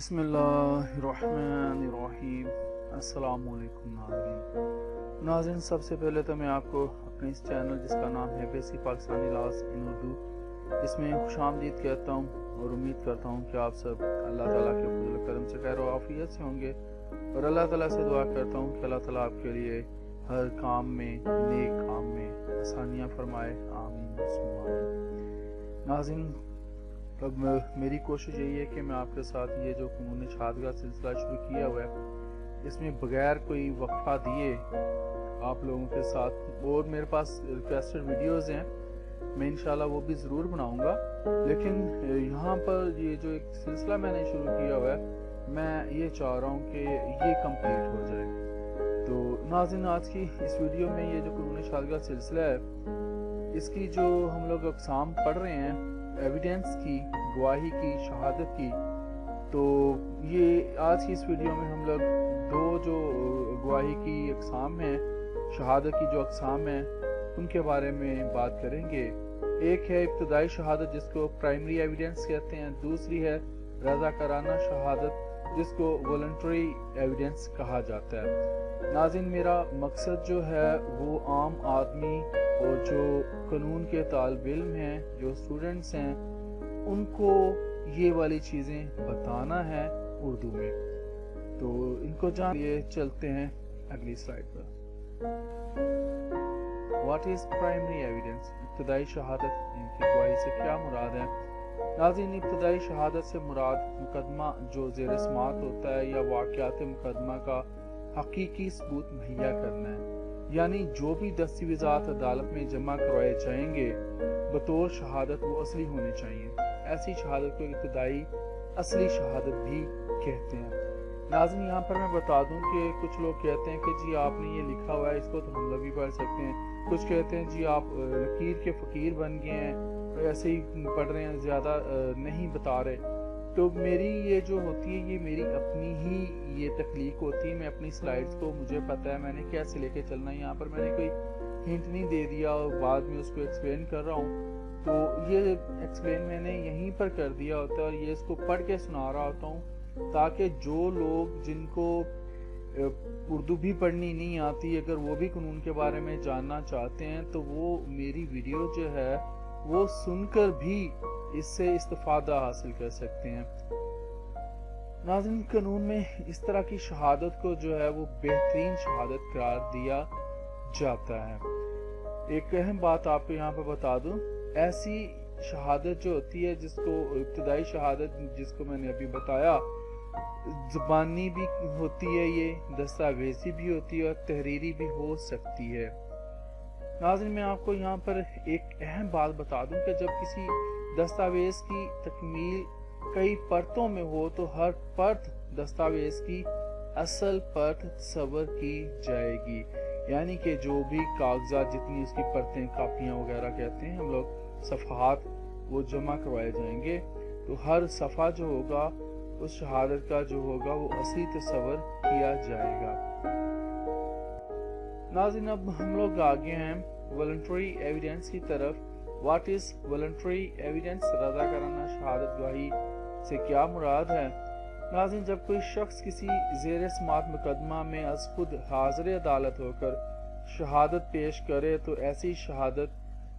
बिस्मिल्लाहिर्रहमानिर्रहीम। अस्सलामुअलैकुम नाज़रीन, सबसे पहले तो मैं आपको अपने इस चैनल जिसका नाम है बेसिक पाकिस्तानी लॉज इन उर्दू, इसमें खुशामदीद कहता हूँ और उम्मीद करता हूँ कि आप सब अल्लाह ताला के फजल करम से खैर आफियत से होंगे और अल्लाह ताला से दुआ करता हूँ कि अल्लाह ताला आपके लिए हर काम में, नेक काम में आसानियाँ फरमाए। आमीन। नाज़रीन, अब मेरी कोशिश यही है कि मैं आपके साथ ये जो कानून शहादत का सिलसिला शुरू किया हुआ है, इसमें बगैर कोई वक्फा दिए आप लोगों के साथ, और मेरे पास रिक्वेस्टेड वीडियोस हैं, मैं इंशाल्लाह वो भी ज़रूर बनाऊंगा। लेकिन यहाँ पर ये जो एक सिलसिला मैंने शुरू किया हुआ है, मैं ये चाह रहा हूँ कि ये कंप्लीट हो जाए। तो नाज़रीन, आज की इस वीडियो में ये जो कानून शहादत का सिलसिला है, इसकी जो हम लोग अक़साम पढ़ रहे हैं, एविडेंस की, गवाही की, शहादत की, तो ये आज की इस वीडियो में हम लोग दो जो गवाही की अक़साम हैं, शहादत की जो अक़साम हैं, उनके बारे में बात करेंगे। एक है इब्तदाई शहादत जिसको प्राइमरी एविडेंस कहते हैं, दूसरी है रज़ाकाराना शहादत जिसको वॉलंटरी एविडेंस कहा जाता है। नाज़रीन, मेरा मकसद जो है वो आम आदमी और जो कानून के तालिब इल्म हैं, जो स्टूडेंट्स हैं, उनको ये वाली चीज़ें बताना है उर्दू में। तो इनको जानिए, चलते हैं अगली स्लाइड पर। What is primary evidence? इब्तदाई शहादत, इनकी गवाही से क्या मुराद है? नाज़रीन, इब्तदाई शहादत से मुराद मुकदमा जो ज़ेर समाअत होता है या वाक़यात मुकदमा का हकीकी सबूत मुहैया करना है, यानी जो भी दस्तावेज़ात अदालत में जमा करवाए जाएंगे बतौर शहादत वो असली होने चाहिए। ऐसी शहादत को इब्तदाई असली शहादत भी कहते हैं। नाज़रीन, यहाँ पर मैं बता दूं कि कुछ लोग कहते हैं कि जी आपने ये लिखा हुआ है, इसको तो हम लोग भी पढ़ सकते हैं। कुछ कहते हैं जी आप लकीर के फ़कीर बन गए हैं, ऐसे ही पढ़ रहे हैं, ज़्यादा नहीं बता रहे। तो मेरी ये जो होती है, ये मेरी अपनी ही ये तख्लीक होती है। मैं अपनी स्लाइड्स को, मुझे पता है मैंने कैसे लेके चलना है। यहाँ पर मैंने कोई हिंट नहीं दे दिया और बाद में उसको एक्सप्लेन कर रहा हूँ, तो ये एक्सप्लेन मैंने यहीं पर कर दिया होता है और ये इसको पढ़ के सुना रहा होता हूँ, ताकि जो लोग जिनको उर्दू भी पढ़नी नहीं आती, अगर वो भी कानून के बारे में जानना चाहते हैं, तो वो मेरी वीडियो जो है वो सुनकर भी इससे इस्तिफादा हासिल कर सकते हैं। नाज़रीन, कानून में इस तरह की शहादत को जो है वो बेहतरीन शहादत करार दिया जाता है। एक अहम बात आपको यहाँ पर बता दूं, ऐसी शहादत जो होती है, जिसको इब्तदाई शहादत जिसको मैंने अभी बताया, ज़ुबानी भी होती है, ये दस्तावेज़ी भी होती है और तहरीरी भी हो सकती है। नाज़रीन, मैं आपको यहाँ पर एक अहम बात बता दूं कि जब किसी दस्तावेज़ की तकमील कई परतों में हो तो हर परत दस्तावेज़ की असल परत तस्वर की जाएगी, यानी कि जो भी कागजात, जितनी उसकी परतें, कापियाँ वगैरह कहते हैं हम लोग, सफ़हात, वो जमा करवाए जाएंगे। तो हर सफ़ा जो होगा उस शहादत का जो होगा वो असली तस्वर किया जाएगा। नाज़रीन, अब हम लोग आगे हैं वॉलंटरी एविडेंस की तरफ। What is voluntary evidence? रज़ाकाराना शहादत गवाही से क्या मुराद है? नाज़रीन, जब कोई शख्स किसी ज़ेर समाअत मुकदमा में अज़ खुद हाज़िर अदालत होकर शहादत पेश करे तो ऐसी शहादत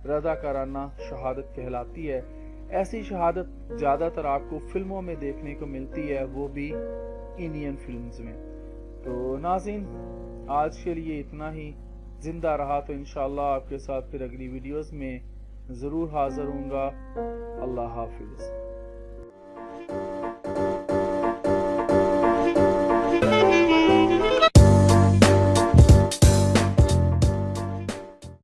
रज़ाकाराना शहादत कहलाती है। ऐसी शहादत ज़्यादातर आपको फिल्मों में देखने को मिलती है, वो भी इंडियन फिल्म्स में। तो नाज़रीन, आज के लिए इतना ही। जिंदा रहा तो इंशाअल्लाह आपके साथ फिर अगली वीडियोस में ज़रूर हाज़िर होऊंगा। अल्लाह हाफिज़।